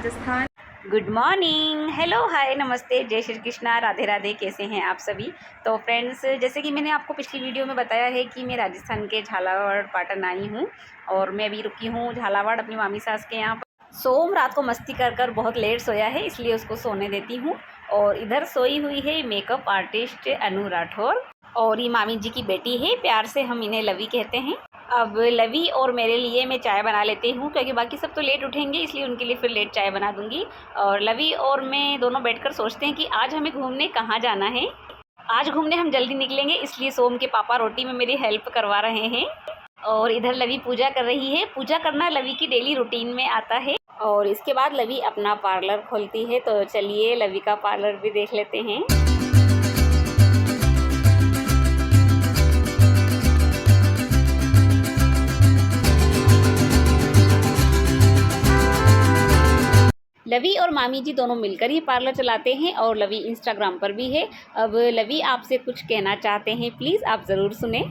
Rajasthan. Good morning, hello, हाय, नमस्ते, जय श्री कृष्णा, राधे राधे। कैसे हैं आप सभी। तो फ्रेंड्स, जैसे कि मैंने आपको पिछली वीडियो में बताया है कि मैं राजस्थान के झालावाड़ पाटन आई हूँ और मैं अभी रुकी हूँ झालावाड़ अपनी मामी सास के यहाँ पर। सोम रात को मस्ती कर कर बहुत लेट सोया है, इसलिए उसको सोने देती हूँ। और इधर सोई हुई है मेकअप आर्टिस्ट अनु राठौर और ये मामी जी की बेटी है, प्यार से हम इन्हें लवी कहते हैं। अब लवी और मेरे लिए मैं चाय बना लेती हूँ क्योंकि बाकी सब तो लेट उठेंगे, इसलिए उनके लिए फिर लेट चाय बना दूँगी। और लवी और मैं दोनों बैठकर सोचते हैं कि आज हमें घूमने कहाँ जाना है। आज घूमने हम जल्दी निकलेंगे, इसलिए सोम के पापा रोटी में मेरी हेल्प करवा रहे हैं। और इधर लवी पूजा कर रही है। पूजा करना लवी की डेली रूटीन में आता है। और इसके बाद लवी अपना पार्लर खोलती है, तो चलिए लवी का पार्लर भी देख लेते हैं। लवी और मामी जी दोनों मिलकर ही पार्लर चलाते हैं और लवी इंस्टाग्राम पर भी है। अब लवी आपसे कुछ कहना चाहते हैं, प्लीज़ आप ज़रूर सुने।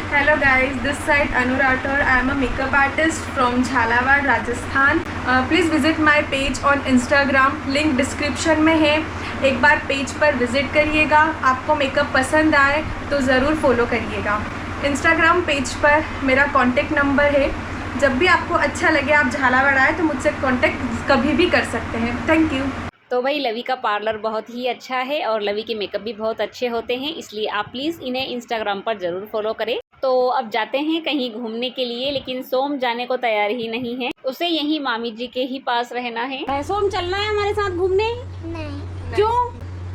Hello guys, this side Anu Rathor. I am a makeup artist from Jhalawad, Rajasthan. Please visit my page on Instagram. Link description में है। एक बार पेज पर विजिट करिएगा। आपको मेकअप पसंद आए तो ज़रूर फॉलो करिएगा। इंस्टाग्राम पेज पर मेरा कॉन्टेक्ट नंबर है। जब भी आपको अच्छा लगे आप झालावाड़ आए तो मुझसे कॉन्टेक्ट कभी भी कर सकते हैं। Thank you. तो भाई लवी का पार्लर बहुत ही अच्छा है और लवी के मेकअप भी बहुत अच्छे होते हैं, इसलिए आप प्लीज़ इन्हें इंस्टाग्राम पर ज़रूर फॉलो करें। तो अब जाते हैं कहीं घूमने के लिए, लेकिन सोम जाने को तैयार ही नहीं है। उसे यहीं मामी जी के ही पास रहना है। सोम चलना है हमारे साथ घूमने? नहीं। क्यों?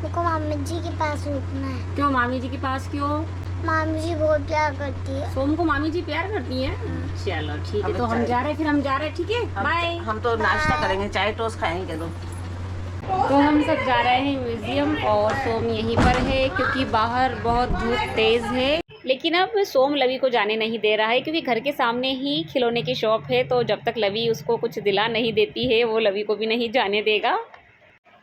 देखो मामी जी के पास रुकना है। क्यों मामी जी के पास क्यों? मामी जी बहुत प्यार करती है। सोम को मामी जी प्यार करती है। चलो ठीक है, तो हम जा रहे हैं, फिर हम जा रहे हैं, ठीक है, बाय। हम तो नाश्ता करेंगे, चाय टोस्ट खाएंगे। तो हम सब जा रहे हैं म्यूजियम और सोम यहीं पर है क्योंकि बाहर बहुत धूप तेज़ है। लेकिन अब सोम लवी को जाने नहीं दे रहा है क्योंकि घर के सामने ही खिलौने की शॉप है, तो जब तक लवी उसको कुछ दिला नहीं देती है वो लवी को भी नहीं जाने देगा।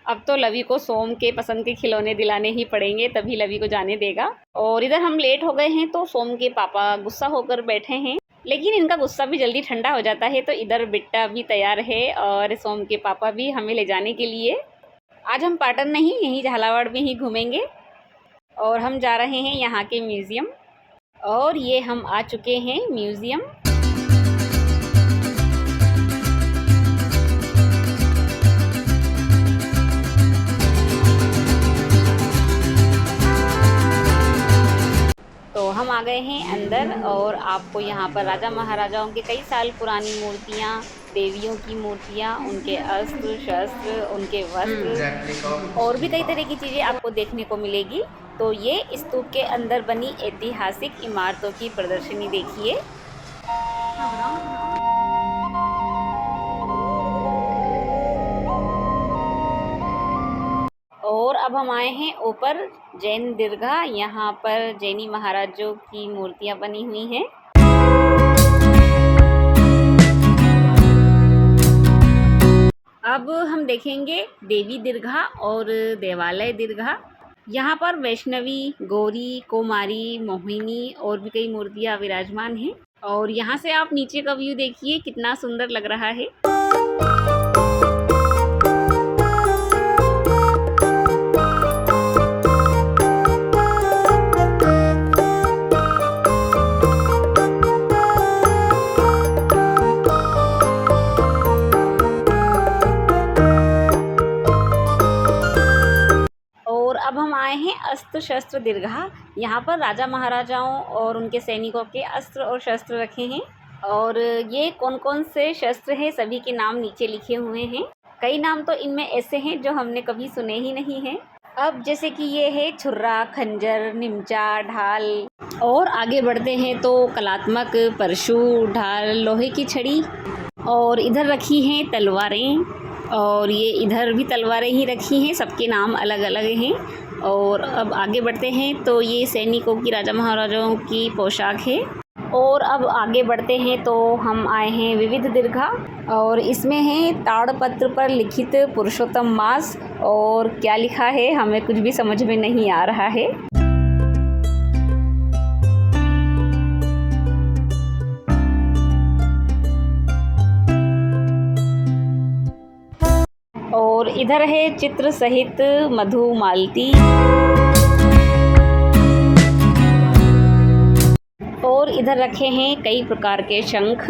अब तो लवी को सोम के पसंद के खिलौने दिलाने ही पड़ेंगे, तभी लवी को जाने देगा। और इधर हम लेट हो गए हैं तो सोम के पापा गुस्सा होकर बैठे हैं, लेकिन इनका गुस्सा भी जल्दी ठंडा हो जाता है। तो इधर बिट्टा भी तैयार है और सोम के पापा भी हमें ले जाने के लिए। आज हम पाटन नहीं, यहीं झालावाड़ में ही घूमेंगे और हम जा रहे हैं यहाँ के म्यूज़ियम। और ये हम आ चुके हैं म्यूज़ियम। तो हम आ गए हैं अंदर और आपको यहाँ पर राजा महाराजाओं के कई साल पुरानी मूर्तियाँ, देवियों की मूर्तियाँ, उनके अस्त्र शस्त्र, उनके वस्त्र और भी कई तरह की चीज़ें आपको देखने को मिलेगी। तो ये स्तूप के अंदर बनी ऐतिहासिक इमारतों की प्रदर्शनी देखिए। और अब हम आए हैं ऊपर जैन दरगाह, यहाँ पर जैनी महाराजों की मूर्तियाँ बनी हुई हैं। अब हम देखेंगे देवी दरगाह और देवालय दरगाह। यहाँ पर वैष्णवी, गौरी, कुमारी, मोहिनी और भी कई मूर्तियाँ विराजमान हैं। और यहाँ से आप नीचे का व्यू देखिए, कितना सुंदर लग रहा है। अब हम आए हैं अस्त्र शस्त्र दरगाह। यहाँ पर राजा महाराजाओं और उनके सैनिकों के अस्त्र और शस्त्र रखे हैं और ये कौन कौन से शस्त्र हैं सभी के नाम नीचे लिखे हुए हैं। कई नाम तो इनमें ऐसे हैं जो हमने कभी सुने ही नहीं हैं। अब जैसे कि ये है छुर्रा, खंजर, निमचा, ढाल। और आगे बढ़ते हैं तो कलात्मक परशु, ढाल, लोहे की छड़ी और इधर रखी हैं तलवारें और ये इधर भी तलवारें ही रखी हैं, सबके नाम अलग अलग हैं। और अब आगे बढ़ते हैं तो ये सैनिकों की, राजा महाराजाओं की पोशाक है। और अब आगे बढ़ते हैं तो हम आए हैं विविध दरगाह और इसमें है ताड़पत्र पर लिखित पुरुषोत्तम मास। और क्या लिखा है हमें कुछ भी समझ में नहीं आ रहा है। और इधर है चित्र सहित मधुमालती और इधर रखे हैं कई प्रकार के शंख।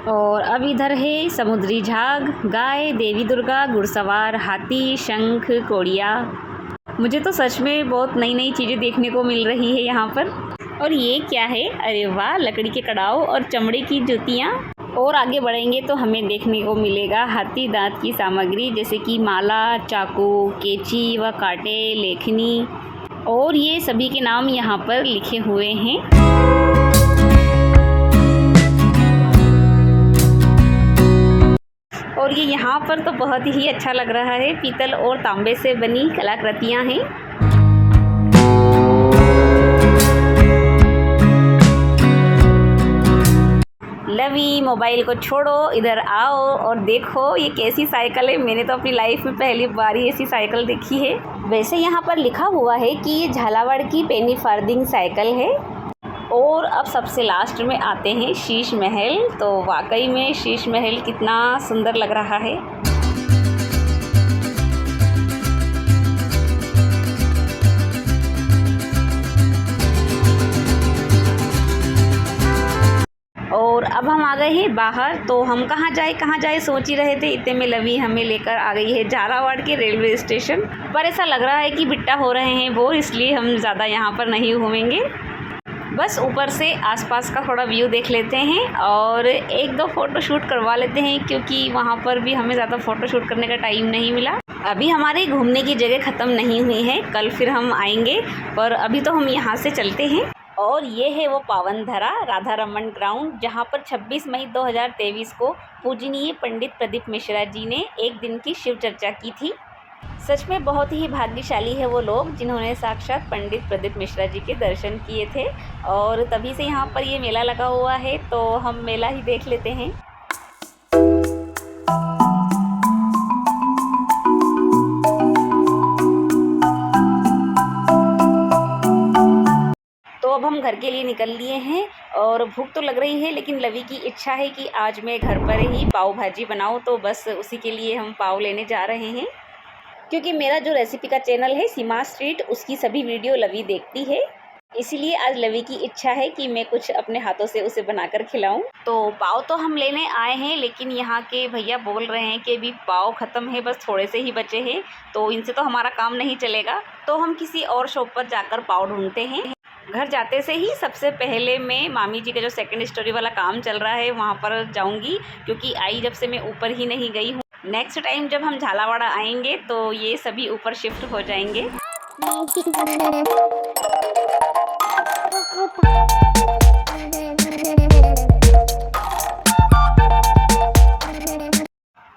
और अब इधर है समुद्री झाग, गाय, देवी दुर्गा, घुड़सवार, हाथी, शंख, कोड़िया। मुझे तो सच में बहुत नई नई चीज़ें देखने को मिल रही है यहाँ पर। और ये क्या है? अरे वाह, लकड़ी के कड़ाव और चमड़े की जूतियाँ। और आगे बढ़ेंगे तो हमें देखने को मिलेगा हाथी दांत की सामग्री, जैसे कि माला, चाकू, कैंची व कांटे, लेखनी, और ये सभी के नाम यहाँ पर लिखे हुए हैं। और ये यहाँ पर तो बहुत ही अच्छा लग रहा है, पीतल और तांबे से बनी कलाकृतियाँ हैं। लवी, मोबाइल को छोड़ो, इधर आओ और देखो ये कैसी साइकिल है। मैंने तो अपनी लाइफ में पहली बार ही ऐसी साइकिल देखी है। वैसे यहाँ पर लिखा हुआ है कि ये झालावाड़ की पेनी फार्दिंग साइकिल है। और अब सबसे लास्ट में आते हैं शीश महल। तो वाकई में शीश महल कितना सुंदर लग रहा है। और अब हम आ गए हैं बाहर। तो हम कहाँ जाए सोच ही रहे थे, इतने में लवी हमें लेकर आ गई है झालावाड़ के रेलवे स्टेशन पर। ऐसा लग रहा है कि बिट्टा हो रहे हैं बोर, इसलिए हम ज़्यादा यहाँ पर नहीं घूमेंगे। बस ऊपर से आसपास का थोड़ा व्यू देख लेते हैं और एक दो फ़ोटो शूट करवा लेते हैं, क्योंकि वहाँ पर भी हमें ज़्यादा फ़ोटो शूट करने का टाइम नहीं मिला। अभी हमारे घूमने की जगह ख़त्म नहीं हुई है, कल फिर हम आएंगे, पर अभी तो हम यहाँ से चलते हैं। और ये है वो पावन धरा राधा रमन ग्राउंड, जहाँ पर 26 मई 2023 को पूजनीय पंडित प्रदीप मिश्रा जी ने एक दिन की शिव चर्चा की थी। सच में बहुत ही भाग्यशाली है वो लोग जिन्होंने साक्षात पंडित प्रदीप मिश्रा जी के दर्शन किए थे। और तभी से यहाँ पर ये मेला लगा हुआ है, तो हम मेला ही देख लेते हैं। तो अब हम घर के लिए निकल लिए हैं और भूख तो लग रही है, लेकिन लवी की इच्छा है कि आज मैं घर पर ही पाव भाजी बनाऊँ, तो बस उसी के लिए हम पाव लेने जा रहे हैं। क्योंकि मेरा जो रेसिपी का चैनल है सीमा स्ट्रीट, उसकी सभी वीडियो लवी देखती है, इसीलिए आज लवी की इच्छा है कि मैं कुछ अपने हाथों से उसे बनाकर खिलाऊं। तो पाव तो हम लेने आए हैं, लेकिन यहाँ के भैया बोल रहे हैं कि अभी पाव ख़त्म है, बस थोड़े से ही बचे हैं, तो इनसे तो हमारा काम नहीं चलेगा। तो हम किसी और शॉप पर जाकर पाव ढूंढते हैं। घर जाते से ही सबसे पहले मैं मामी जी का जो सेकंड स्टोरी वाला काम चल रहा है वहाँ पर जाऊँगी, क्योंकि आई जब से मैं ऊपर ही नहीं गई हूँ। नेक्स्ट टाइम जब हम झालावाड़ा आएंगे तो ये सभी ऊपर शिफ्ट हो जाएंगे।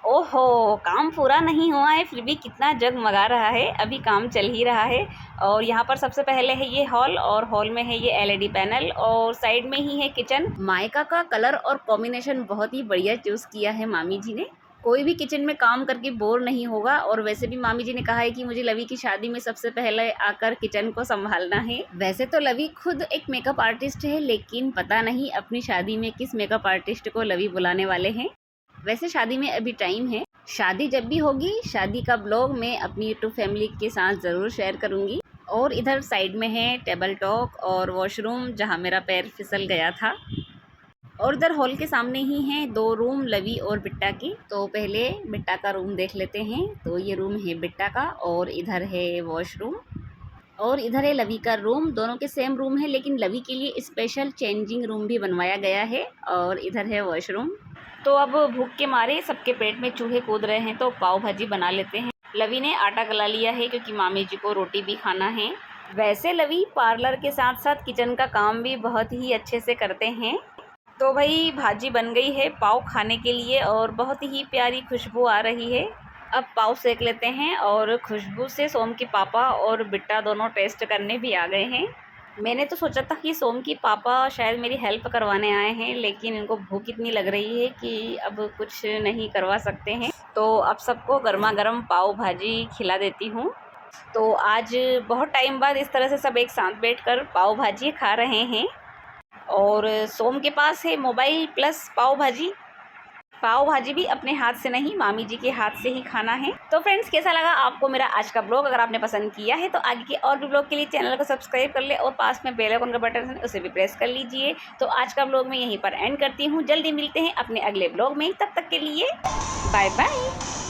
ओहो, काम पूरा नहीं हुआ है, फिर भी कितना जगमगा रहा है, अभी काम चल ही रहा है। और यहाँ पर सबसे पहले है ये हॉल, और हॉल में है ये एलईडी पैनल, और साइड में ही है किचन। मायका का कलर और कॉम्बिनेशन बहुत ही बढ़िया चूज़ किया है मामी जी ने। कोई भी किचन में काम करके बोर नहीं होगा। और वैसे भी मामी जी ने कहा है कि मुझे लवी की शादी में सबसे पहले आकर किचन को संभालना है। वैसे तो लवी खुद एक मेकअप आर्टिस्ट है, लेकिन पता नहीं अपनी शादी में किस मेकअप आर्टिस्ट को लवी बुलाने वाले हैं। वैसे शादी में अभी टाइम है, शादी जब भी होगी शादी का ब्लॉग मैं अपनी यूट्यूब फैमिली के साथ ज़रूर शेयर करूँगी। और इधर साइड में है टेबल टॉक और वॉशरूम, जहाँ मेरा पैर फिसल गया था। और इधर हॉल के सामने ही हैं 2 रूम लवी और बिट्टा की। तो पहले बिट्टा का रूम देख लेते हैं। तो ये रूम है बिट्टा का, और इधर है वॉशरूम, और इधर है लवी का रूम। दोनों के सेम रूम है, लेकिन लवी के लिए स्पेशल चेंजिंग रूम भी बनवाया गया है। और इधर है वॉशरूम। तो अब भूख के मारे सबके पेट में चूहे कूद रहे हैं, तो पाव भाजी बना लेते हैं। लवी ने आटा गला लिया है, क्योंकि मामी जी को रोटी भी खाना है। वैसे लवी पार्लर के साथ साथ किचन का काम भी बहुत ही अच्छे से करते हैं। तो भाई भाजी बन गई है पाव खाने के लिए, और बहुत ही प्यारी खुशबू आ रही है। अब पाव सेक लेते हैं, और खुशबू से सोम के पापा और बिट्टा दोनों टेस्ट करने भी आ गए हैं। मैंने तो सोचा था कि सोम की पापा शायद मेरी हेल्प करवाने आए हैं, लेकिन इनको भूख इतनी लग रही है कि अब कुछ नहीं करवा सकते हैं। तो अब सबको गर्मा गर्म पाव भाजी खिला देती हूँ। तो आज बहुत टाइम बाद इस तरह से सब एक साथ बैठकर पाव भाजी खा रहे हैं। और सोम के पास है मोबाइल प्लस पाव भाजी। पाव भाजी भी अपने हाथ से नहीं, मामी जी के हाथ से ही खाना है। तो फ्रेंड्स, कैसा लगा आपको मेरा आज का ब्लॉग? अगर आपने पसंद किया है तो आगे के और भी ब्लॉग के लिए चैनल को सब्सक्राइब कर ले और पास में बेल आइकन का बटन है उसे भी प्रेस कर लीजिए। तो आज का ब्लॉग मैं यहीं पर एंड करती हूँ। जल्दी मिलते हैं अपने अगले ब्लॉग में, तब तक के लिए बाय बाय।